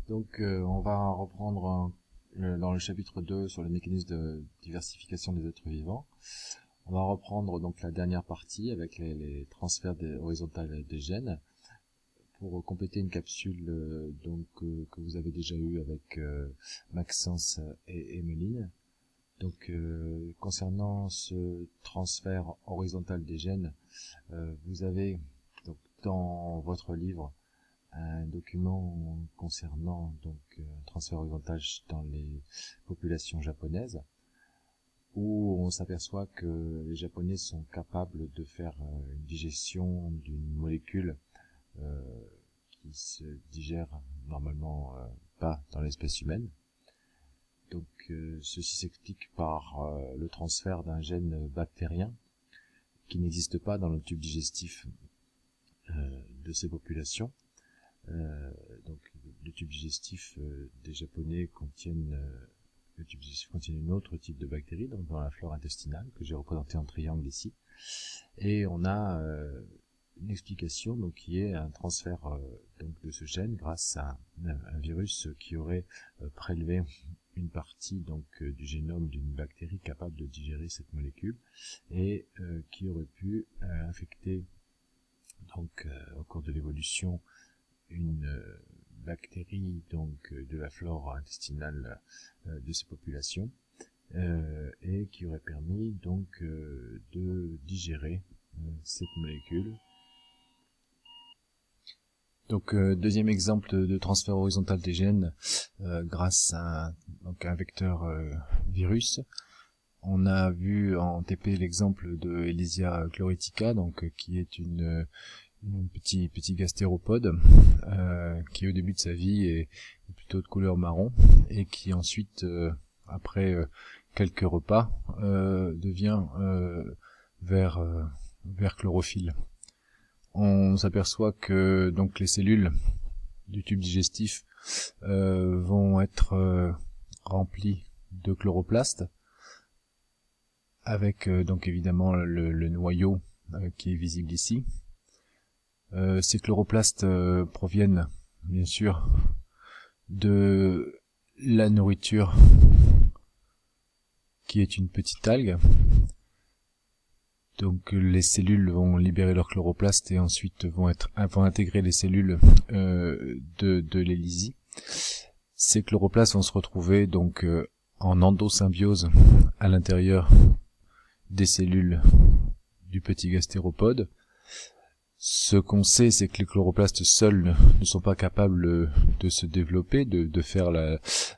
Donc on va reprendre dans le chapitre 2 sur le mécanisme de diversification des êtres vivants. On va reprendre donc la dernière partie avec les transferts horizontaux des gènes pour compléter une capsule que vous avez déjà eue avec Maxence et Emeline. Donc concernant ce transfert horizontal des gènes, vous avez donc dans votre livre un document concernant un transfert horizontal dans les populations japonaises, où on s'aperçoit que les Japonais sont capables de faire une digestion d'une molécule qui se digère normalement pas dans l'espèce humaine. Donc ceci s'explique par le transfert d'un gène bactérien qui n'existe pas dans le tube digestif de ces populations. Donc le tube digestif des Japonais contient un autre type de bactéries, donc dans la flore intestinale que j'ai représenté en triangle ici, et on a une explication donc qui est un transfert donc de ce gène grâce à un virus qui aurait prélevé une partie donc du génome d'une bactérie capable de digérer cette molécule et qui aurait pu infecter donc au cours de l'évolution une bactérie donc de la flore intestinale de ces populations et qui aurait permis donc de digérer cette molécule. Donc deuxième exemple de transfert horizontal des gènes grâce à un vecteur virus. On a vu en TP l'exemple de Elysia chloritica, donc qui est un petit gastéropode qui au début de sa vie est plutôt de couleur marron et qui ensuite après quelques repas devient vert chlorophylle. On s'aperçoit que donc les cellules du tube digestif vont être remplies de chloroplastes avec donc évidemment le noyau qui est visible ici. Ces chloroplastes proviennent bien sûr de la nourriture qui est une petite algue. Donc les cellules vont libérer leurs chloroplastes et ensuite vont intégrer les cellules de l'hélicie. Ces chloroplastes vont se retrouver donc en endosymbiose à l'intérieur des cellules du petit gastéropode. Ce qu'on sait, c'est que les chloroplastes seuls ne sont pas capables de se développer, de faire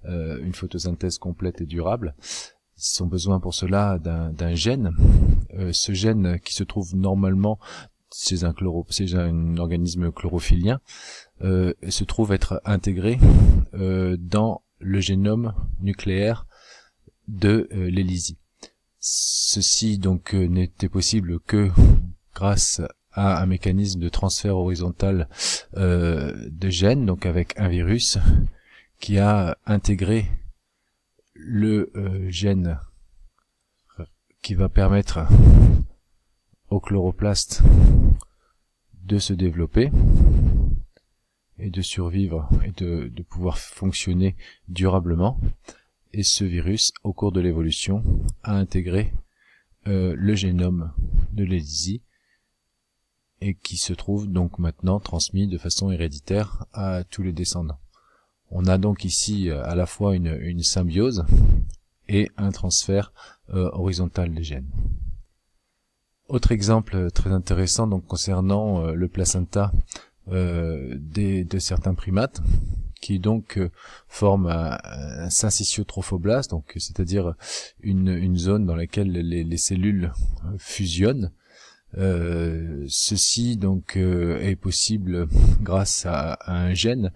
une photosynthèse complète et durable. Ils ont besoin pour cela d'un gène. Ce gène qui se trouve normalement chez un organisme chlorophyllien se trouve être intégré dans le génome nucléaire de l'hélicie. Ceci donc n'était possible que grâce à un mécanisme de transfert horizontal de gènes, donc avec un virus qui a intégré le gène qui va permettre au chloroplaste de se développer et de survivre et de pouvoir fonctionner durablement. Et ce virus, au cours de l'évolution, a intégré le génome de l'hélicie et qui se trouve donc maintenant transmis de façon héréditaire à tous les descendants. On a donc ici à la fois une symbiose et un transfert horizontal des gènes. Autre exemple très intéressant donc concernant le placenta de certains primates, qui donc forme un syncytiotrophoblaste, donc c'est-à-dire une zone dans laquelle les cellules fusionnent. Ceci donc est possible grâce à un gène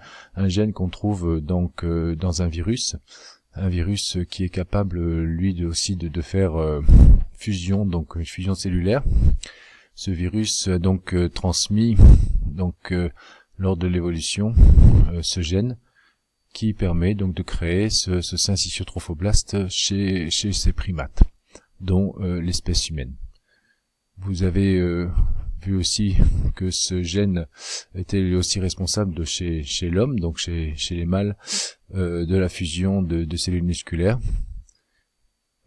qu'on trouve donc dans un virus qui est capable lui aussi de faire fusion, donc une fusion cellulaire. Ce virus a donc transmis donc lors de l'évolution ce gène qui permet donc de créer ce syncytiotrophoblaste chez ces primates, dont l'espèce humaine. Vous avez vu aussi que ce gène était lui aussi responsable de chez l'homme, donc chez les mâles, de la fusion de cellules musculaires.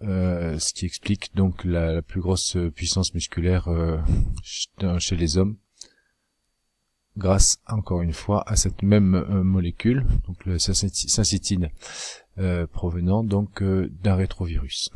Ce qui explique donc la plus grosse puissance musculaire chez les hommes, grâce encore une fois à cette même molécule, donc le syncytine, provenant donc d'un rétrovirus.